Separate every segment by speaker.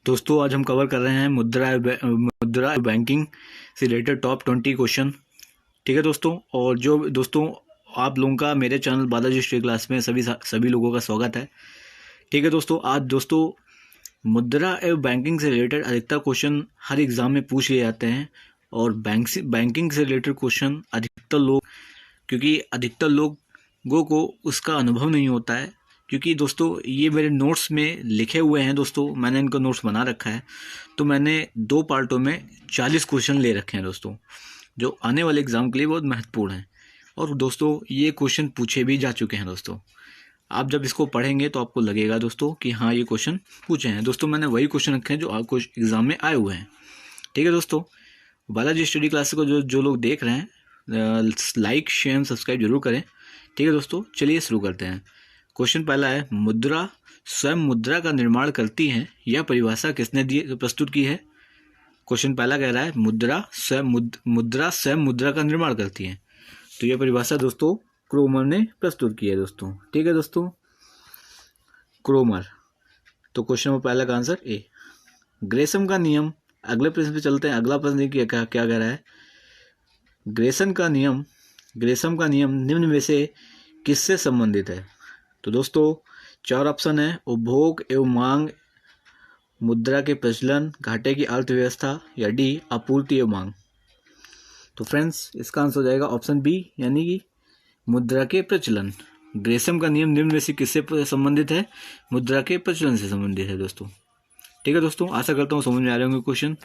Speaker 1: दोस्तों आज हम कवर कर रहे हैं मुद्रा बैंकिंग से रिलेटेड टॉप 20 क्वेश्चन। ठीक है दोस्तों, और जो दोस्तों आप लोगों का मेरे चैनल बालाजी हिस्ट्री क्लास में सभी लोगों का स्वागत है। ठीक है दोस्तों, आज दोस्तों मुद्रा एवं बैंकिंग से रिलेटेड अधिकतर क्वेश्चन हर एग्ज़ाम में पूछ लिए जाते हैं और बैंकिंग से रिलेटेड क्वेश्चन क्योंकि अधिकतर लोगों को उसका अनुभव नहीं होता है। क्योंकि दोस्तों ये मेरे नोट्स में लिखे हुए हैं दोस्तों, मैंने इनको नोट्स बना रखा है, तो मैंने 2 पार्टों में 40 क्वेश्चन ले रखे हैं दोस्तों, जो आने वाले एग्ज़ाम के लिए बहुत महत्वपूर्ण हैं। और दोस्तों ये क्वेश्चन पूछे भी जा चुके हैं दोस्तों। आप जब इसको पढ़ेंगे तो आपको लगेगा दोस्तों कि हाँ ये क्वेश्चन पूछे हैं। दोस्तों मैंने वही क्वेश्चन रखे हैं जो आपको एग्ज़ाम में आए हुए हैं। ठीक है दोस्तों, बालाजी स्टडी क्लासेस को जो लोग देख रहे हैं लाइक शेयर सब्सक्राइब जरूर करें। ठीक है दोस्तों, चलिए शुरू करते हैं। क्वेश्चन पहला है, मुद्रा स्वयं मुद्रा का निर्माण करती है, यह परिभाषा किसने प्रस्तुत की है। क्वेश्चन पहला कह रहा है मुद्रा स्वयं मुद्रा का निर्माण करती है, तो यह परिभाषा दोस्तों क्रोमर ने प्रस्तुत की है दोस्तों। ठीक है दोस्तों, क्रोमर। तो क्वेश्चन नंबर पहला का आंसर ए। ग्रेसम का नियम। अगले प्रश्न पे चलते हैं। अगला प्रश्न देखिए क्या कह रहा है। ग्रेसम का नियम निम्न में से किससे संबंधित है। तो दोस्तों 4 ऑप्शन है, उपभोग एवं मांग, मुद्रा के प्रचलन, घाटे की अर्थव्यवस्था, या डी आपूर्ति एवं मांग। तो फ्रेंड्स इसका आंसर हो जाएगा ऑप्शन बी, यानी कि मुद्रा के प्रचलन। ग्रेसम का नियम निम्न में से किससे संबंधित है, मुद्रा के प्रचलन से संबंधित है दोस्तों। ठीक है दोस्तों, आशा करता हूँ समझ में आ रहे होंगे क्वेश्चन।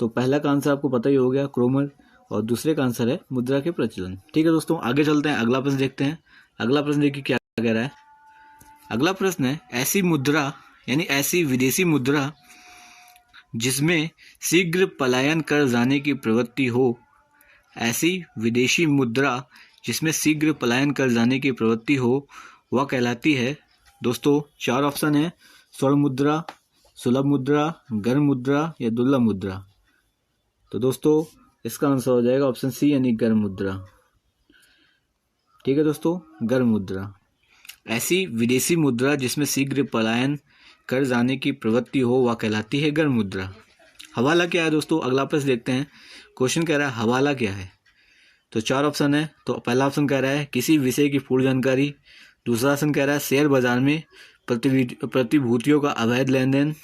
Speaker 1: तो पहला का आंसर आपको पता ही हो गया क्रोमर, और दूसरे का आंसर है मुद्रा के प्रचलन। ठीक है दोस्तों, आगे चलते हैं, अगला प्रश्न देखते हैं। अगला प्रश्न देखिए क्या कह रहा है। अगला प्रश्न है, ऐसी मुद्रा यानी ऐसी विदेशी मुद्रा जिसमें शीघ्र पलायन कर जाने की प्रवृत्ति हो, ऐसी विदेशी मुद्रा जिसमें शीघ्र पलायन कर जाने की प्रवृत्ति हो, वह कहलाती है दोस्तों 4 ऑप्शन है, स्वर्ण मुद्रा, सुलभ मुद्रा, गर्म मुद्रा, या दुर्लभ मुद्रा। तो दोस्तों इसका आंसर हो जाएगा ऑप्शन सी, यानी गर्म मुद्रा। ठीक है दोस्तों, गर्म मुद्रा। ऐसी विदेशी मुद्रा जिसमें शीघ्र पलायन कर जाने की प्रवृत्ति हो, वह कहलाती है गर्म मुद्रा। हवाला क्या है दोस्तों, अगला प्रश्न देखते हैं। क्वेश्चन कह रहा है हवाला क्या है। तो 4 ऑप्शन है। तो पहला ऑप्शन कह रहा है किसी विषय की पूर्ण जानकारी, दूसरा ऑप्शन कह रहा है शेयर बाजार में प्रतिभूतियों का अवैध लेन देन,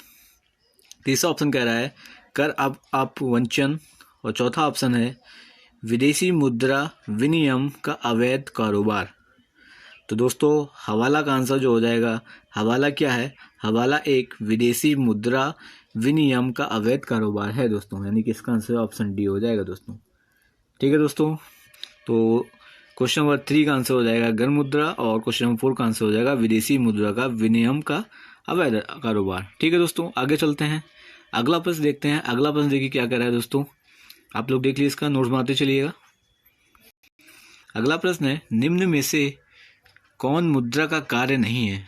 Speaker 1: तीसरा ऑप्शन कह रहा है कर अपवंचन, और चौथा ऑप्शन है विदेशी मुद्रा विनिमय का अवैध कारोबार। तो दोस्तों हवाला का आंसर जो हो जाएगा, हवाला क्या है, हवाला एक विदेशी मुद्रा विनिमय का अवैध कारोबार है दोस्तों, यानी कि इसका आंसर ऑप्शन डी हो जाएगा दोस्तों। ठीक है दोस्तों, तो क्वेश्चन नंबर 3 का आंसर हो जाएगा गर्म मुद्रा, और क्वेश्चन नंबर 4 का आंसर हो जाएगा विदेशी मुद्रा का विनिमय का अवैध कारोबार। ठीक है दोस्तों, आगे चलते हैं, अगला प्रश्न देखते हैं। अगला प्रश्न देखिए क्या कह रहा है दोस्तों, आप लोग देख लीजिए, इसका नोट्स बनाते चलिएगा। अगला प्रश्न है, निम्न में से कौन मुद्रा का कार्य नहीं है।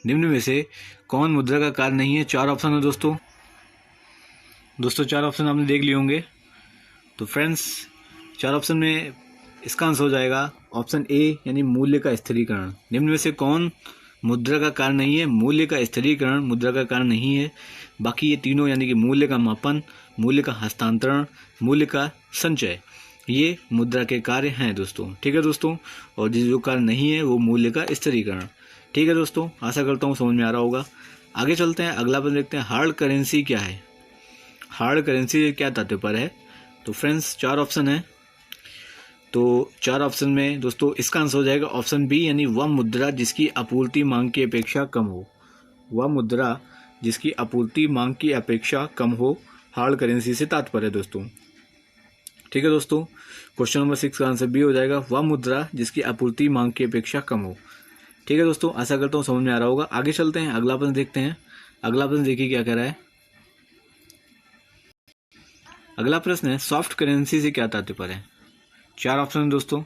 Speaker 1: निम्न में से कौन मुद्रा का कार्य नहीं है। 4 ऑप्शन है दोस्तों 4 ऑप्शन आपने देख लिए होंगे। तो फ्रेंड्स 4 ऑप्शन में इसका आंसर हो जाएगा ऑप्शन ए, यानी मूल्य का स्थिरीकरण। निम्न में से कौन मुद्रा का कार्य नहीं है, मूल्य का स्थिरीकरण मुद्रा का कार्य नहीं है। बाकी ये तीनों यानी कि मूल्य का मापन, मूल्य का हस्तांतरण, मूल्य का संचय, ये मुद्रा के कार्य हैं दोस्तों। ठीक है दोस्तों, और जो कार्य नहीं है वो मूल्य का स्थिरीकरण। ठीक है दोस्तों, आशा करता हूँ समझ में आ रहा होगा। आगे चलते हैं, अगला प्रश्न देखते हैं। हार्ड करेंसी क्या है। हार्ड करेंसी से क्या तात्पर्य है। तो फ्रेंड्स 4 ऑप्शन है। तो 4 ऑप्शन में दोस्तों इसका आंसर हो जाएगा ऑप्शन बी, यानी वह मुद्रा जिसकी आपूर्ति मांग की अपेक्षा कम हो। वह मुद्रा जिसकी आपूर्ति मांग की अपेक्षा कम हो, हार्ड करेंसी से तात्पर्य दोस्तों। ठीक है दोस्तों, क्वेश्चन नंबर 6 का आंसर बी हो जाएगा, वह मुद्रा जिसकी आपूर्ति मांग की अपेक्षा कम हो। ठीक है दोस्तों, आशा करता हूँ समझ में आ रहा होगा। आगे चलते हैं, अगला प्रश्न देखते हैं। अगला प्रश्न देखिए क्या कह रहा है। अगला प्रश्न है, सॉफ्ट करेंसी से क्या तात्पर्य है। 4 ऑप्शन है दोस्तों,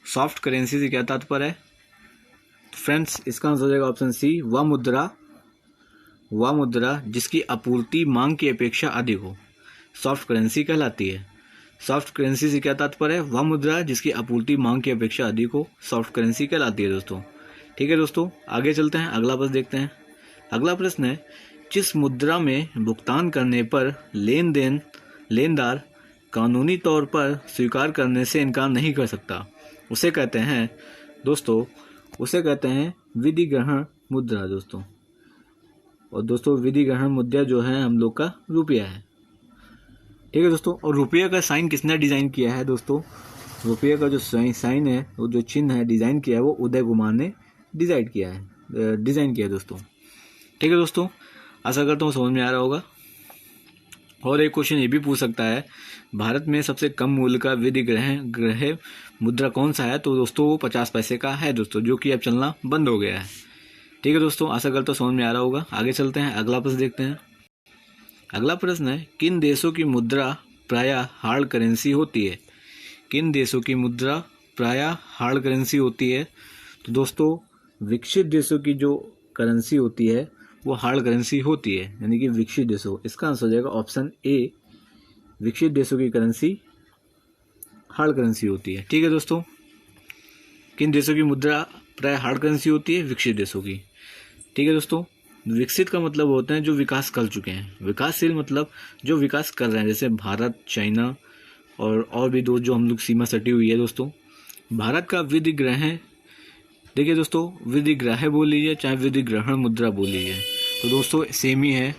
Speaker 1: सॉफ्ट करेंसी से क्या तात्पर्य है। तो फ्रेंड्स इसका आंसर हो जाएगा ऑप्शन सी, वह मुद्रा जिसकी आपूर्ति मांग की अपेक्षा अधिक हो, सॉफ्ट करेंसी कहलाती है। सॉफ्ट करेंसी से क्या तात्पर्य है, वह मुद्रा जिसकी आपूर्ति मांग की अपेक्षा अधिक हो, सॉफ्ट करेंसी कहलाती है दोस्तों। ठीक है दोस्तों, आगे चलते हैं, अगला प्रश्न देखते हैं। अगला प्रश्न है, जिस मुद्रा में भुगतान करने पर लेनदार कानूनी तौर पर स्वीकार करने से इनकार नहीं कर सकता, उसे कहते हैं दोस्तों, उसे कहते हैं विधि ग्रहण मुद्रा दोस्तों। और दोस्तों विधि ग्रहण मुद्रा जो है हम लोग का रुपया है, ठीक है दोस्तों। और रुपये का साइन किसने डिज़ाइन किया है दोस्तों? रुपये का जो साइन है, वो जो चिन्ह है डिज़ाइन किया है, वो उदय कुमार ने डिज़ाइन किया है दोस्तों, ठीक है दोस्तों। आशा करता हूँ समझ में आ रहा होगा। और एक क्वेश्चन ये भी पूछ सकता है, भारत में सबसे कम मूल्य का विधि ग्रह मुद्रा कौन सा है? तो दोस्तों वो 50 पैसे का है दोस्तों, जो कि अब चलना बंद हो गया है, ठीक है दोस्तों। आशा करता हूँ समझ में आ रहा होगा। आगे चलते हैं, अगला प्रश्न देखते हैं। अगला प्रश्न है, किन देशों की मुद्रा प्रायः हार्ड करेंसी होती है? किन देशों की मुद्रा प्रायः हार्ड करेंसी होती है? तो दोस्तों विकसित देशों की जो करेंसी होती है वो हार्ड करेंसी होती है, यानी कि विकसित देशों। इसका आंसर हो जाएगा ऑप्शन ए, विकसित देशों की करेंसी हार्ड करेंसी होती है, ठीक है दोस्तों। किन देशों की मुद्रा प्रायः हार्ड करेंसी होती है? विकसित देशों की, ठीक है दोस्तों। विकसित का मतलब होते हैं जो विकास कर चुके हैं, विकासशील मतलब जो विकास कर रहे हैं, जैसे भारत, चाइना और भी दो जो हम लोग सीमा सटी हुई है दोस्तों। भारत का विधि ग्रहण, देखिए दोस्तों, विधि ग्रहण बोल लीजिए चाहे विधि ग्रहण मुद्रा बोल लीजिए, तो दोस्तों सेम ही है।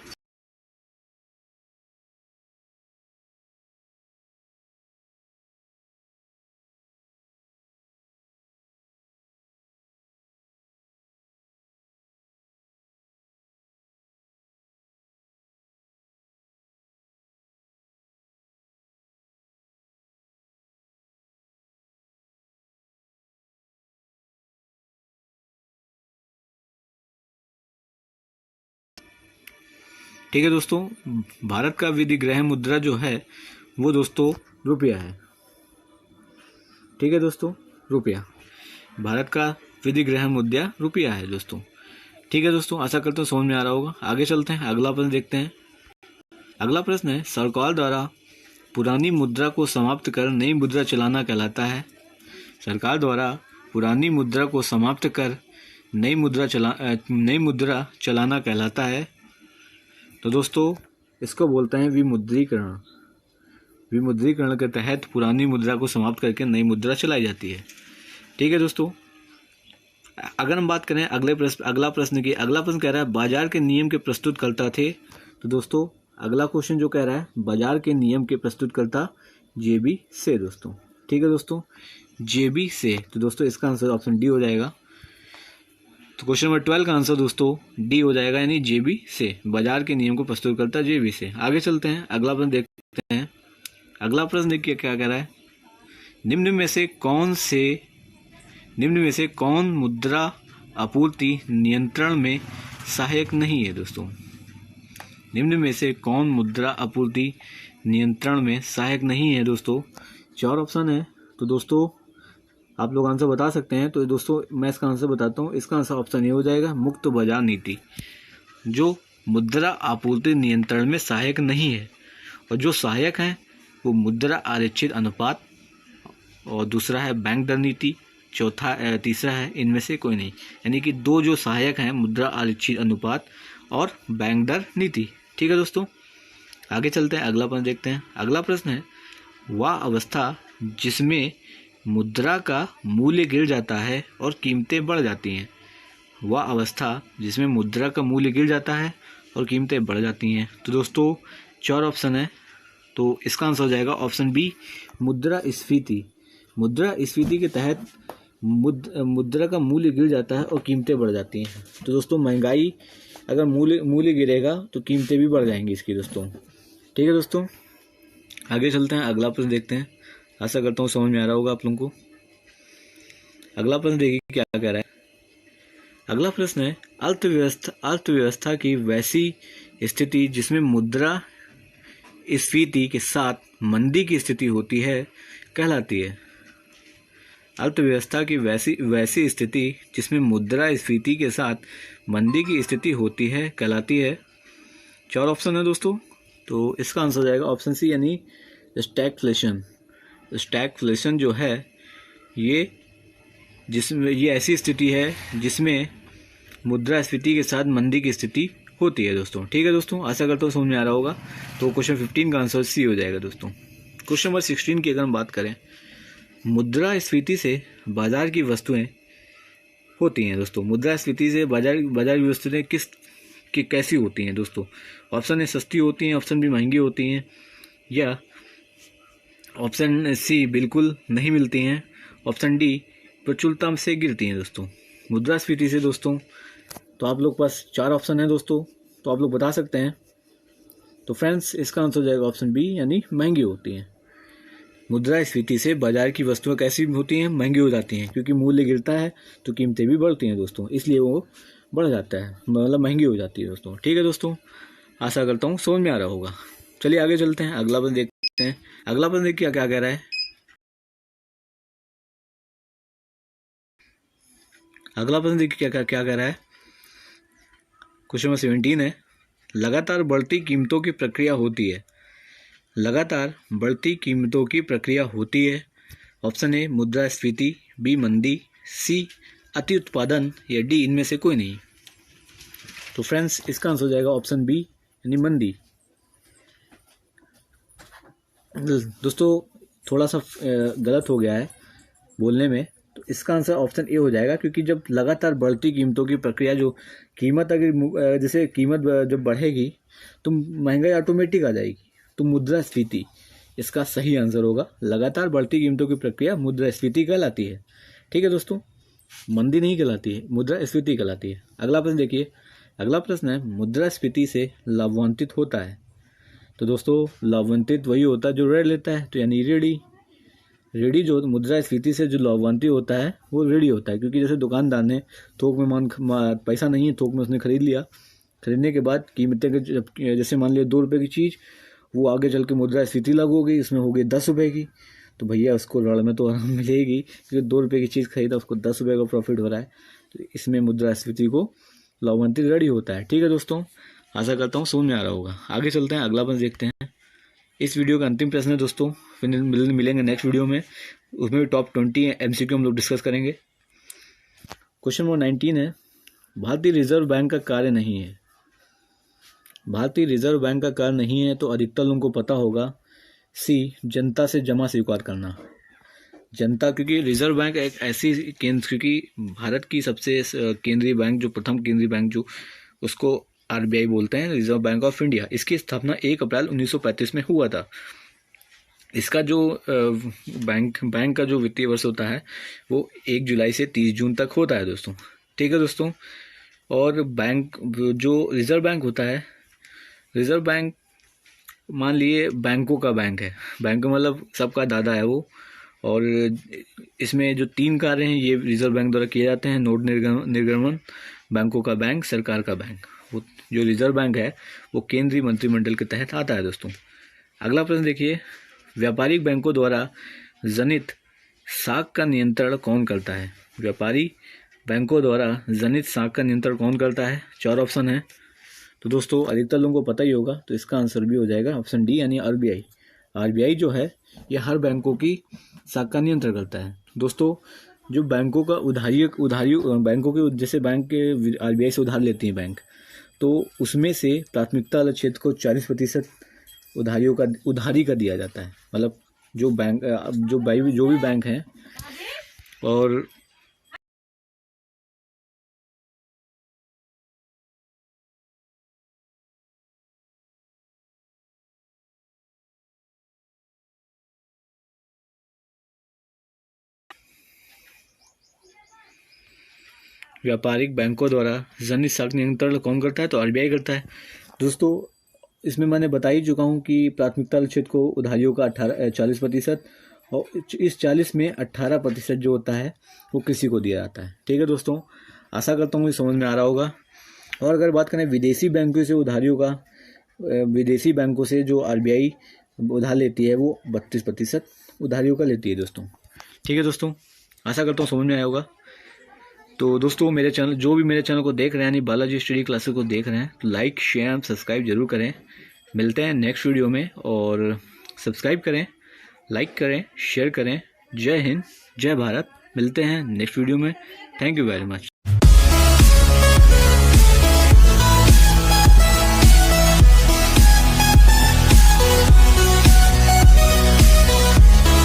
Speaker 1: ठीक है दोस्तों, भारत का विधि ग्रहण मुद्रा जो है वो दोस्तों रुपया है, ठीक है दोस्तों, रुपया। भारत का विधि ग्रहण मुद्रा रुपया है दोस्तों, ठीक है दोस्तों। आशा करता हूँ समझ में आ रहा होगा। आगे चलते हैं, अगला प्रश्न देखते हैं। अगला प्रश्न है, सरकार द्वारा पुरानी मुद्रा को समाप्त कर नई मुद्रा चलाना कहलाता है? सरकार द्वारा पुरानी मुद्रा को समाप्त कर नई मुद्रा चलाना कहलाता है? तो दोस्तों इसको बोलते हैं विमुद्रीकरण। विमुद्रीकरण के तहत पुरानी मुद्रा को समाप्त करके नई मुद्रा चलाई जाती है, ठीक है दोस्तों। अगर हम बात करें अगला प्रश्न की, अगला प्रश्न कह रहा है बाजार के नियम के प्रस्तुतकर्ता थे? तो दोस्तों अगला क्वेश्चन जो कह रहा है बाजार के नियम के प्रस्तुतकर्ता जेबी से दोस्तों, ठीक है दोस्तों, जेबी से। तो दोस्तों इसका आंसर ऑप्शन डी हो जाएगा। तो क्वेश्चन नंबर 12 का आंसर दोस्तों डी हो जाएगा, यानी जेबी से, बाजार के नियम को प्रस्तुत करता जेबी से। आगे चलते हैं, अगला प्रश्न देखते हैं। अगला प्रश्न देखिए क्या कह रहा है, निम्न में से कौन मुद्रा आपूर्ति नियंत्रण में सहायक नहीं है दोस्तों? निम्न में से कौन मुद्रा आपूर्ति नियंत्रण में सहायक नहीं है दोस्तों? 4 ऑप्शन है, तो दोस्तों आप लोग आंसर बता सकते हैं। तो दोस्तों मैं इसका आंसर बताता हूँ, इसका आंसर ऑप्शन ए हो जाएगा, मुक्त बाजार नीति, जो मुद्रा आपूर्ति नियंत्रण में सहायक नहीं है। और जो सहायक हैं वो मुद्रा आरक्षित अनुपात, और दूसरा है बैंक दर नीति, तीसरा है इनमें से कोई नहीं। यानी कि 2 जो सहायक हैं, मुद्रा आरक्षित अनुपात और बैंक दर नीति, ठीक है दोस्तों। आगे चलते हैं, अगला प्रश्न देखते हैं। अगला प्रश्न है, वह अवस्था जिसमें मुद्रा का मूल्य गिर जाता है और कीमतें बढ़ जाती हैं? वह अवस्था जिसमें मुद्रा का मूल्य गिर जाता है और कीमतें बढ़ जाती हैं। तो दोस्तों 4 ऑप्शन है, तो इसका आंसर हो जाएगा ऑप्शन बी, मुद्रास्फीति। मुद्रास्फीति के तहत मुद्रा का मूल्य गिर जाता है और कीमतें बढ़ जाती हैं। तो दोस्तों महंगाई, अगर मूल्य गिरेगा तो कीमतें भी बढ़ जाएंगी इसकी दोस्तों, ठीक है दोस्तों। आगे चलते हैं, अगला प्रश्न देखते हैं। आशा करता हूँ समझ में आ रहा होगा आप लोगों को। अगला प्रश्न देखिए क्या कह रहा है। अगला प्रश्न है, अर्थव्यवस्था की वैसी स्थिति जिसमें मुद्रा स्फीति के साथ मंदी की स्थिति होती है कहलाती है? अर्थव्यवस्था की वैसी स्थिति जिसमें मुद्रा स्फीति के साथ मंदी की स्थिति होती है कहलाती है? 4 ऑप्शन है दोस्तों, तो इसका आंसर हो जाएगा ऑप्शन सी, यानी स्टैगफ्लेशन। स्टैगफ्लेशन जो है ये ऐसी स्थिति है जिसमें मुद्रास्फीति के साथ मंदी की स्थिति होती है दोस्तों। ठीक है दोस्तों, आशा करता हूँ समझ में आ रहा होगा। तो क्वेश्चन 15 का आंसर सी हो जाएगा दोस्तों। क्वेश्चन नंबर 16 की अगर हम बात करें, मुद्रास्फीति से बाजार की वस्तुएं होती हैं दोस्तों। मुद्रास्फीति से बाजार की वस्तुएं कैसी होती हैं दोस्तों? ऑप्शन ए सस्ती होती हैं, ऑप्शन बी महंगी होती हैं, या ऑप्शन सी बिल्कुल नहीं मिलती हैं, ऑप्शन डी प्रचुरता से गिरती हैं दोस्तों। मुद्रास्फीति से दोस्तों तो आप लोग पास 4 ऑप्शन है दोस्तों, तो आप लोग बता सकते हैं। तो फ्रेंड्स इसका आंसर हो जाएगा ऑप्शन बी, यानी महंगी होती हैं। मुद्रास्फीति से बाजार की वस्तुएं कैसी होती हैं? महंगी हो जाती हैं, क्योंकि मूल्य गिरता है तो कीमतें भी बढ़ती हैं दोस्तों, इसलिए वो बढ़ जाता है, मतलब महंगी हो जाती है दोस्तों। ठीक है दोस्तों, आशा करता हूँ समझ में आ रहा होगा। चलिए आगे चलते हैं, अगला प्रश्न देखते हैं। अगला प्रश्न देखिए क्या कह रहा है। अगला प्रश्न देखिए क्या कह रहा है। क्वेश्चन नंबर 17 है, लगातार बढ़ती कीमतों की प्रक्रिया होती है। लगातार बढ़ती कीमतों की प्रक्रिया होती है। ऑप्शन ए मुद्रास्फीति, बी मंदी, सी अति उत्पादन, या डी इनमें से कोई नहीं। तो फ्रेंड्स इसका आंसर हो जाएगा ऑप्शन बी, यानी मंदी। दोस्तों थोड़ा सा गलत हो गया है बोलने में, तो इसका आंसर ऑप्शन ए हो जाएगा, क्योंकि जब लगातार बढ़ती कीमतों की प्रक्रिया, जो कीमत अगर जैसे कीमत जब बढ़ेगी तो महंगाई ऑटोमेटिक आ जाएगी, तो मुद्रास्फीति इसका सही आंसर होगा। लगातार बढ़ती कीमतों की प्रक्रिया मुद्रास्फीति कहलाती है। ठीक है दोस्तों, मंदी नहीं कहलाती है, मुद्रास्फीति कहलाती है। अगला प्रश्न देखिए। अगला प्रश्न है, मुद्रास्फीति से लाभान्वित होता है। तो दोस्तों लाभान्वित वही होता है जो ऋण लेता है, तो यानी रेडी जो मुद्रास्फीति से जो लाभान्वित होता है वो रेडी होता है, क्योंकि जैसे दुकानदार ने थोक में पैसा नहीं है, थोक में उसने खरीद लिया, खरीदने के बाद कीमतें जैसे मान लिया 2 रुपये की चीज़, वो आगे चल के मुद्रास्फीति लागू हो गई, इसमें हो गई 10 रुपये की, तो भैया उसको ऋण में तो आराम मिलेगी, क्योंकि 2 रुपये की चीज़ खरीदा, उसको 10 रुपये का प्रॉफिट हो रहा है, तो इसमें मुद्रास्फीति को लाभान्वित रेडी होता है। ठीक है दोस्तों, आशा करता हूँ समझ में आ रहा होगा। आगे चलते हैं, अगला प्रश्न देखते हैं। इस वीडियो का अंतिम प्रश्न है दोस्तों, फिर मिलेंगे नेक्स्ट वीडियो में, उसमें भी टॉप 20 MCQ हम लोग डिस्कस करेंगे। क्वेश्चन नंबर 19 है, भारतीय रिजर्व बैंक का कार्य नहीं है। भारतीय रिजर्व बैंक का कार्य नहीं है, तो अधिकतर लोगों को पता होगा सी जनता से जमा स्वीकार करना। जनता, क्योंकि रिजर्व बैंक एक ऐसी केंद्र, क्योंकि भारत की सबसे केंद्रीय बैंक, जो प्रथम केंद्रीय बैंक जो उसको RBI बोलते हैं, रिजर्व बैंक ऑफ इंडिया, इसकी स्थापना 1 अप्रैल 1935 में हुआ था। इसका जो बैंक का जो वित्तीय वर्ष होता है वो 1 जुलाई से 30 जून तक होता है दोस्तों। ठीक है दोस्तों, और बैंक जो रिजर्व बैंक होता है, रिजर्व बैंक मान लिए बैंकों का बैंक है, बैंक मतलब सबका दादा है वो, और इसमें जो 3 कार्य हैं ये रिजर्व बैंक द्वारा किए जाते हैं, नोट निर्गमन, बैंकों का बैंक, सरकार का बैंक। वो जो रिजर्व बैंक है वो केंद्रीय मंत्रिमंडल के तहत आता है दोस्तों। अगला प्रश्न देखिए, व्यापारिक बैंकों द्वारा जनित साख का नियंत्रण कौन करता है? व्यापारी बैंकों द्वारा जनित साख का नियंत्रण कौन करता है? 4 ऑप्शन है, तो दोस्तों अधिकतर लोगों को पता ही होगा, तो इसका आंसर भी हो जाएगा ऑप्शन डी, यानी RBI। RBI जो है ये हर बैंकों की साख का नियंत्रण करता है दोस्तों। जो बैंकों का उधारी बैंकों के, जैसे बैंक के RBI से उधार लेती हैं बैंक, तो उसमें से प्राथमिकता वाले क्षेत्र को 40% उधारी का दिया जाता है। मतलब जो भी बैंक हैं, और व्यापारिक बैंकों द्वारा जनित साख नियंत्रण कौन करता है? तो RBI करता है दोस्तों। इसमें मैंने बता ही चुका हूँ कि प्राथमिकता क्षेत्र को उधारियों का 40%, और इस 40 में 18% जो होता है वो किसी को दिया जाता है। ठीक है दोस्तों, आशा करता हूँ ये समझ में आ रहा होगा। और अगर बात करें विदेशी बैंकों से उधारियों का, विदेशी बैंकों से जो RBI उधार लेती है वो 32% उधारियों का लेती है दोस्तों। ठीक है दोस्तों, आशा करता हूँ समझ में आया होगा। तो दोस्तों मेरे चैनल, जो भी मेरे चैनल को देख रहे हैं, यानी बालाजी स्टडी क्लासेस को देख रहे हैं, तो लाइक शेयर सब्सक्राइब जरूर करें। मिलते हैं नेक्स्ट वीडियो में, और सब्सक्राइब करें, लाइक करें, शेयर करें। जय हिंद, जय भारत। मिलते हैं नेक्स्ट वीडियो में। Thank you very much.